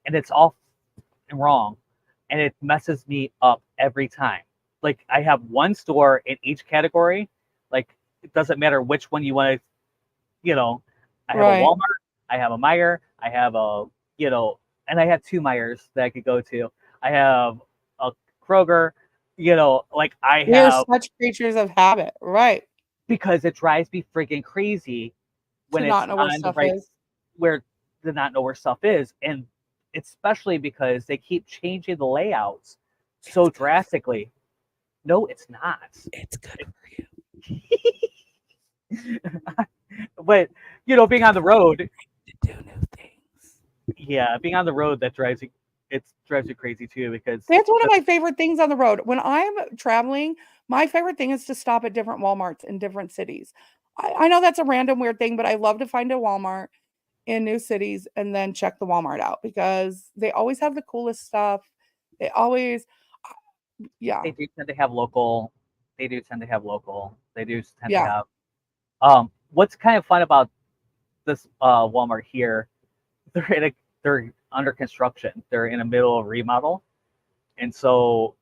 and it's all wrong, and it messes me up every time. Like I have one store in each category. Like it doesn't matter which one you want to, you know. I have a Right. Walmart, I have a Meijer, I have a, and I have two Meijers that I could go to. I have a Kroger, like I We are have, such creatures of habit, right? because it drives me freaking crazy when To it's not know where on the stuff right, is. where to not know where stuff is, and especially because they keep changing the layouts so drastically. No, it's not. It's good for you But being on the road, to do new things. yeah, being on the road, that drives you. It drives you crazy too because That's one of my favorite things on the road. When I'm traveling, my favorite thing is to stop at different Walmarts in different cities. I know that's a random weird thing, but I love to find a Walmart in new cities and then check the Walmart out because they always have the coolest stuff. They always, yeah, they do tend to have local. They do tend to have local. They do tend to yeah. have. What's kind of fun about this Walmart here? They're under construction. They're in the middle of remodel, and so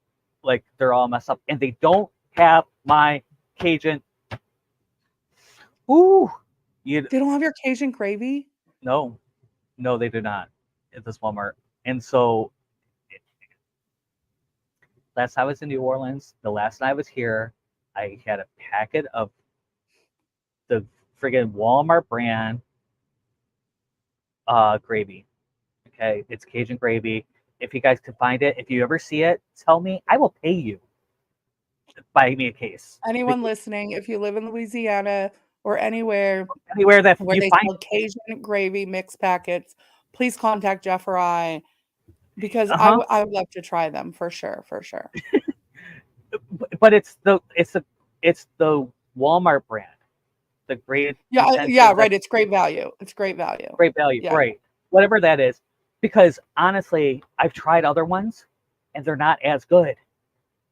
like they're all messed up, and they don't have my Cajun. Ooh, you They don't have your Cajun gravy. no, no, they do not at this Walmart. And so last time I was in New Orleans, the last night I was here, I had a packet of the friggin' Walmart brand gravy. Okay, it's Cajun gravy. If you guys can find it, if you ever see it, tell me. I will pay you to buy me a case. Anyone listening, if you live in Louisiana or anywhere Anywhere that where you they find sell Cajun gravy mixed packets, please contact Jeff or I because it, uh-huh. I would love to try them for sure, for sure. But it's the Walmart brand, the great Yeah, intentions. right. It's great value. It's great value. Great value, Yeah. right? Whatever that is, because honestly, I've tried other ones, and they're not as good.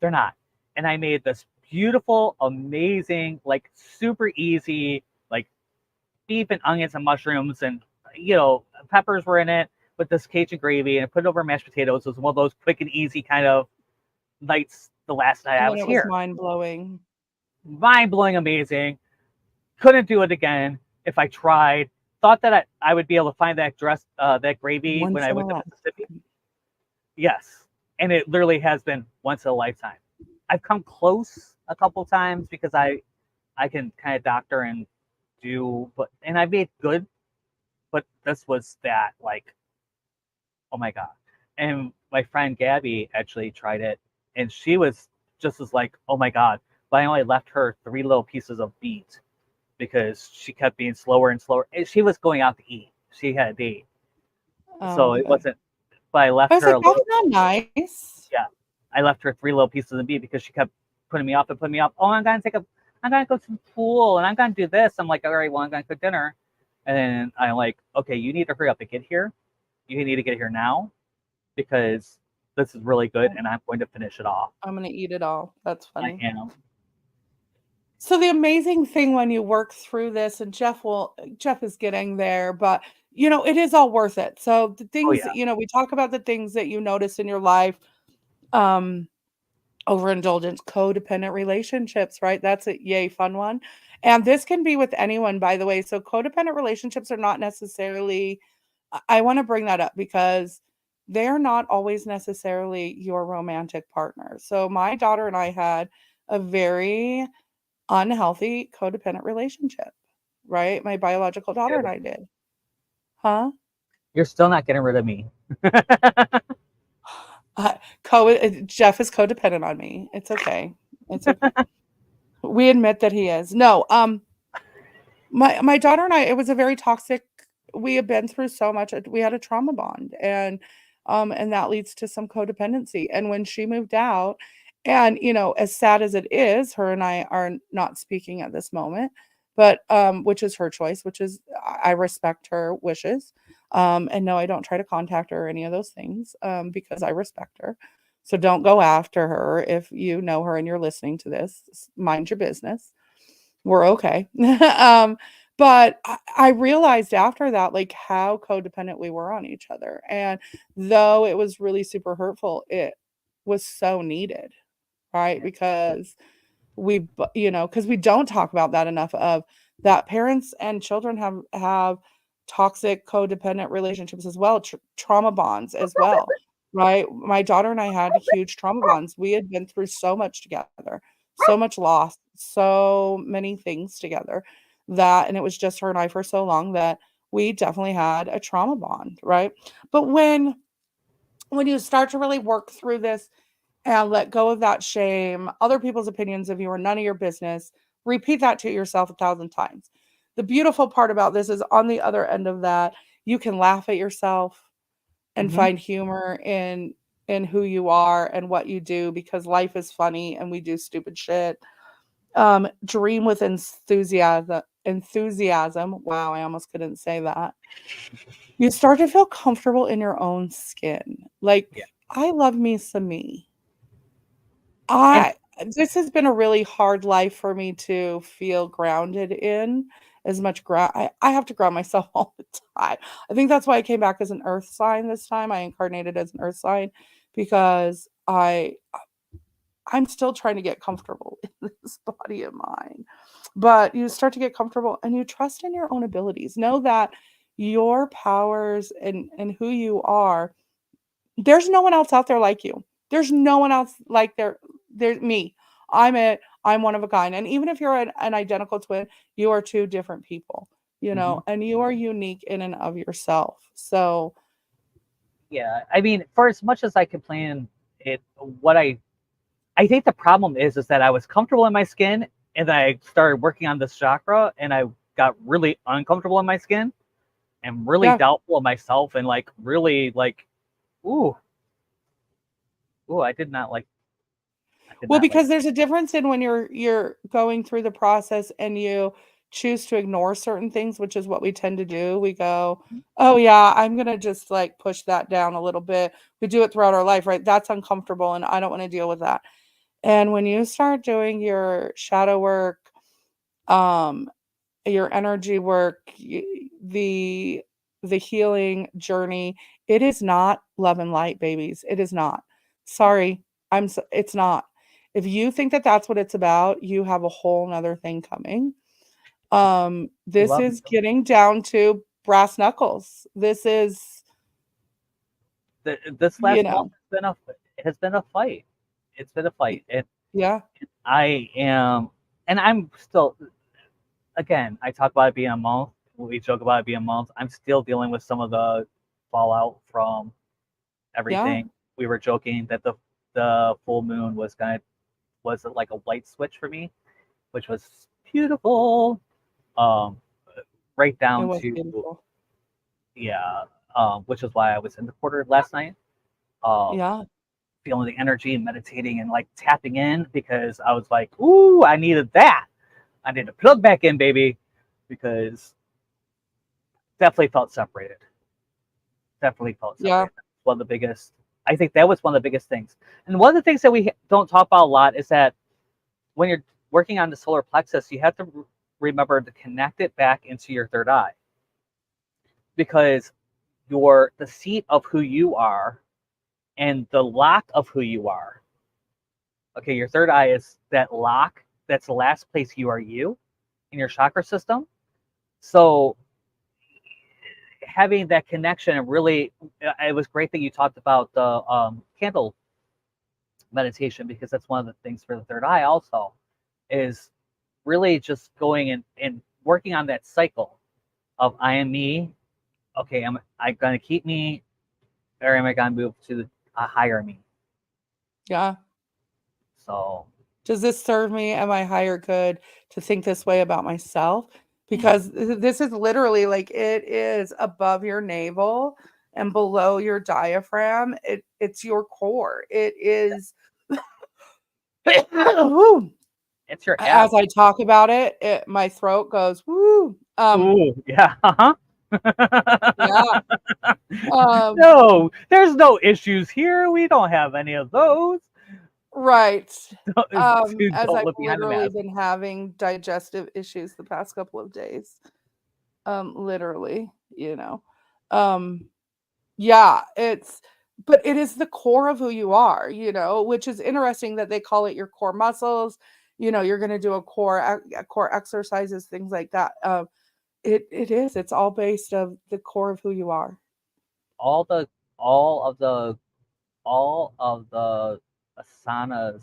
They're not. And I made this beautiful, amazing, like super easy, like beef and onions and mushrooms and peppers were in it with this Cajun gravy, and I put it over mashed potatoes. It was one of those quick and easy kind of nights. The last night I And was it was here, mind-blowing. mind blowing, amazing. Couldn't do it again if I tried. Thought that I would be able to find that gravy when Once I in a went to life. Mississippi. Yes, and it literally has been once in a lifetime. I've come close a couple times because I can kind of doctor and and I made good, but this was that, like, oh my god. And my friend Gabby actually tried it, and she was just as like, oh my god. But I only left her 3 little pieces of meat because she kept being slower and slower. And she was going out to eat. She had a date, Oh, so it okay. wasn't. But I I left was her like, a that's little. not nice. Yeah, I left her 3 little pieces of meat because she kept putting me off and putting me off. Oh, I'm gonna go to the pool and I'm gonna do this. I'm like, all right, well, I'm gonna cook dinner, and then I'm like, okay, you need to hurry up and get here. You need to get here now because this is really good, and I'm going to finish it off. I'm gonna eat it all. That's I funny. am. So the amazing thing when you work through this, and Jeff is getting there, but it is all worth it. So the Oh things yeah. that, we talk about the things that you notice in your life, um, overindulgence, codependent relationships, right? That's a yay fun one. And this can be with anyone, by the way. So codependent relationships are not necessarily, I want to bring that up because they're not always necessarily your romantic partner. So my daughter and I had a very unhealthy codependent relationship, right? My biological daughter and I did. Huh? You're still not getting rid of me. Jeff is codependent on me. It's okay. It's okay. We admit that he is. No, my daughter and I, it was a very toxic, we had been through so much. We had a trauma bond, and that leads to some codependency. And when she moved out, and as sad as it is, her and I are not speaking at this moment, but which is her choice, which is I respect her wishes. And no, I don't try to contact her or any of those things, because I respect her. So don't go after her if you know her and you're listening to this. Mind your business. We're okay. But I realized after that, like, how codependent we were on each other. And though it was really super hurtful, it was so needed, right? Because because we don't talk about that enough, of that parents and children have toxic codependent relationships as well, trauma bonds as well, right? My daughter and I had huge trauma bonds. We had been through so much together, so much loss, so many things together, and it was just her and I for so long that we definitely had a trauma bond, right? But when you start to really work through this and let go of that shame, other people's opinions of you are none of your business. Repeat that to yourself 1,000 times. The beautiful part about this is, on the other end of that, you can laugh at yourself and Mhm. find humor in who you are and what you do, because life is funny and we do stupid shit. Dream with enthusiasm. Wow, I almost couldn't say that. You start to feel comfortable in your own skin. Like, Yeah. I love me some me. And I This has been a really hard life for me to feel grounded in. As much I have to ground myself all the time. I think that's why I came back as an earth sign this time. I incarnated as an earth sign because I'm still trying to get comfortable in this body of mine. But you start to get comfortable and you trust in your own abilities. Know that your powers and who you are, there's no one else out there like you. There's no one else like there's me. I'm one of a kind. And even if you're an identical twin, you are two different people, mhm. and you are unique in and of yourself. So, Yeah, I mean, for as much as I complain, what I think the problem is that I was comfortable in my skin, and then I started working on this chakra, and I got really uncomfortable in my skin, and really yeah. doubtful of myself, and like really like, ooh, ooh, I did Well, not like. because there's a difference in when you're going through the process and you choose to ignore certain things, which is what we tend to do. We go, "Oh yeah, I'm going to just like push that down a little bit." We do it throughout our life, right? That's uncomfortable and I don't want to deal with that. And when you start doing your shadow work, um your energy work, the healing journey, it is not love and light, babies. It is not. Sorry, it's not. If you think that that's what it's about, you have a whole nother thing coming. You This love me. is getting down to brass knuckles. This is, This you last month know, has been a fight. It's been a y- fight, and yeah, I am, and I'm still. Again, I talk about it being a month. We joke about it being a month. I'm still dealing with some of the fallout from yeah, everything. We were joking that the full moon was like a light switch for me, which was beautiful. Um, right it down was to beautiful. yeah, which is why I was in the quarter last night. Um, Yeah. feeling the energy and meditating and like tapping in because I was like, ooh, I needed that. I need to plug back in, baby, because definitely felt separated. Definitely felt Yeah. separated. One of the biggest. I think that was one of the biggest things. And one of the things that we don't talk about a lot is that when you're working on the solar plexus, you have to remember to connect it back into your third eye because you're the seat of who you are and the lock of who you are. Okay, your third eye is that lock. That's the last place you are you. in your chakra system. So having that connection, and really, it was great that you talked about the candle meditation, because that's one of the things for the third eye also, is really just going and working on that cycle of I am me. Okay, am I going to keep me, or am I going to move to a higher me? Yeah. So Does this serve me? Am I higher good to think this way about myself? Because this is literally like it is above your navel and below your diaphragm. It's your core. It is Woo. it's your As abs. I talk about it, my throat goes woo. Ooh, yeah. Uh-huh. Yeah. Um, No, there's no issues here. We don't have any of those. right. Dude, As don't I've look behind the literally mask. been having digestive issues the past couple of days. Literally, you know. Um, yeah, but it is the core of who you are, which is interesting that they call it your core muscles. You're going to do a core exercises, things like that. It's all based of the core of who you are. All the all of the all of the asanas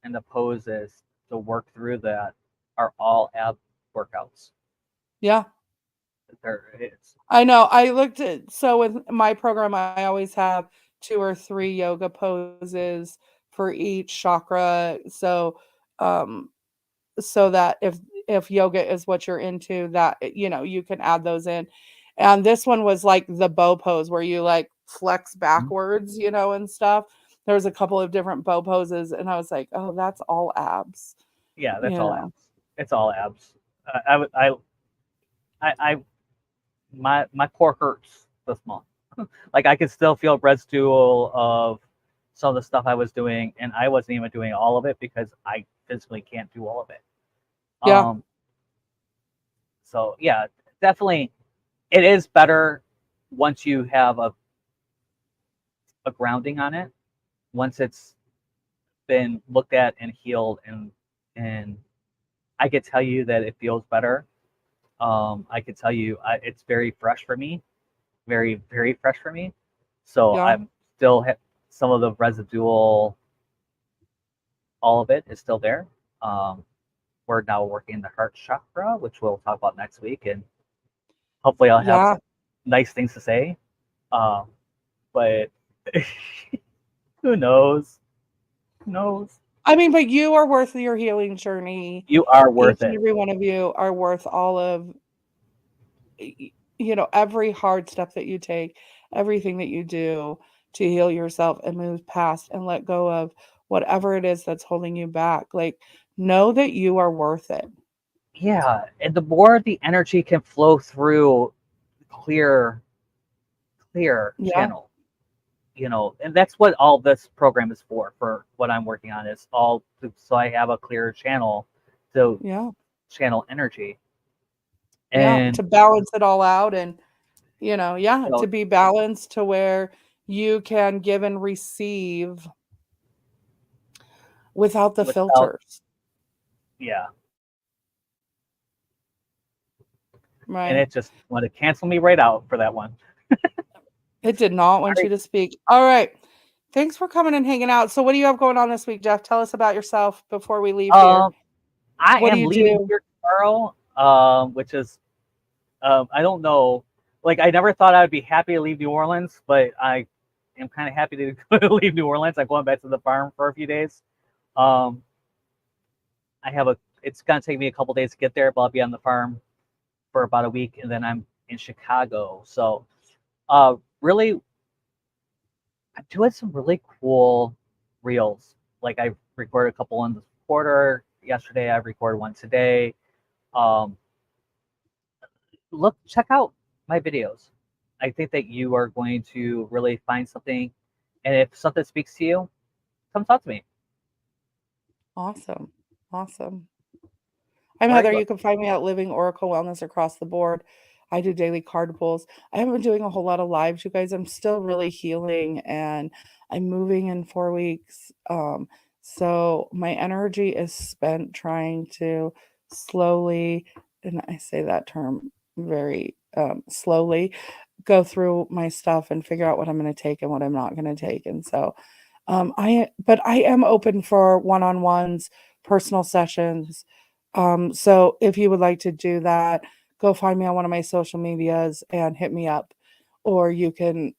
and the poses to work through that are all ab workouts. Yeah. There it is. I know. So with my program, I always have 2 or 3 yoga poses for each chakra. Um, so that if yoga is what you're into, that you can add those in. And this one was like the bow pose where you like flex Mhm. backwards, and stuff. There was a couple of different bow poses, and I was like, oh, that's all abs, Yeah, that's you all know. abs. It's all abs. I would I my core hurts this month. Like I could still feel residual of some of the stuff I was doing, and I wasn't even doing all of it because I physically can't do all of it. Yeah. Um, so yeah, definitely, it is better once you have a grounding on it. Once it's been looked at and healed, and I could tell you that it feels better. I could tell you it's very fresh for me, very very fresh for me. So Yeah. I'm still some of the residual, all of it is still there. Um, we're now working the heart chakra, which we'll talk about next week, and hopefully I'll have Yeah. some nice things to say. Um, but who knows? Who knows? I mean, but you are worth your healing journey. You are Each worth and it. every one of you are worth all of every hard step that you take, everything that you do to heal yourself and move past and let go of whatever it is that's holding you back. Like, know that you are worth it. Yeah, and the more the energy can flow through clear, clear Yeah. channel, and that's what all this program is for what I'm working on, is all so I have a clearer channel to Yeah. channel energy. Yeah. And To balance it all out and, you know, to be balanced to where you can give and receive without the without, filters. yeah, and Right. it just wanted to cancel me right out for that one. It did not want you Sorry. to speak. All right. Thanks for coming and hanging out. So, what do you have going on this week, Jeff? Tell us about yourself before we leave here. um I What do am you leaving do? here tomorrow, which is I don't know. Like I never thought I would be happy to leave New Orleans, but I am kind of happy to leave New Orleans. I'm going back to the farm for a few days. Um, I have a. It's gonna take me a couple days to get there, but I'll be on the farm for about a week, and then I'm in Chicago. So, really, I'm doing some really cool reels. Like I recorded a couple in this quarter yesterday. I recorded one today. Um, check out my videos. I think that you are going to really find something, and if something speaks to you, come talk to me. Awesome. Awesome. I'm Right? Heather. You can find me at Living Oracle Wellness across the board. I do daily card pulls. I haven't been doing a whole lot of lives, you guys. I'm still really healing and I'm moving in 4 weeks. So my energy is spent trying to slowly, and I say that term very slowly, go through my stuff and figure out what I'm going to take and what I'm not going to take. And so but I am open for one-on-ones, personal sessions. So if you would like to do that, go find me on one of my social medias and hit me up, or you can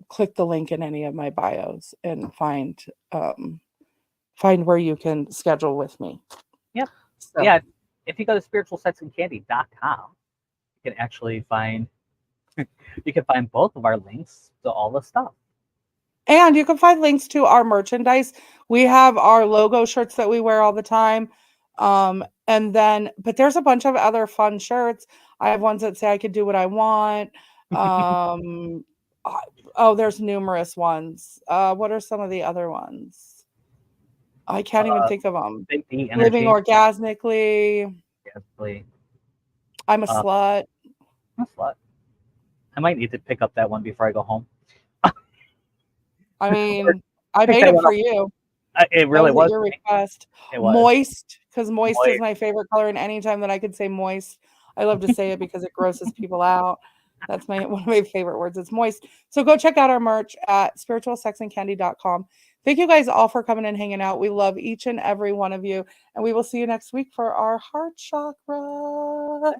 click the link in any of my bios and find where you can schedule with me. Yep. So, Yeah. If you go to spiritualsexandcandy.com, you can actually find both of our links to all the stuff. and you can find links to our merchandise. We have our logo shirts that we wear all the time. But there's a bunch of other fun shirts. I have ones that say I could do what I want. There's numerous ones. What are some of the other ones? I can't even think of them. Living orgasmically. Orgasmically. I'm a slut. I'm a slut. I might need to pick up that one before I go home. I mean, I made it for you. It really was your request. It was. Moist, because moist is my favorite color, and anytime that I could say moist, I love to say it because it grosses people out. That's one of my favorite words. It's moist. So go check out our merch at spiritualsexandcandy.com. Thank you guys all for coming and hanging out. We love each and every one of you, and we will see you next week for our heart chakra.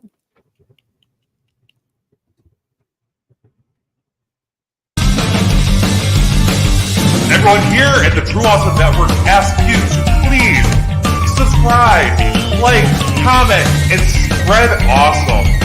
Everyone here at the True Awesome Network asks you to please subscribe, like, comment, and spread awesome.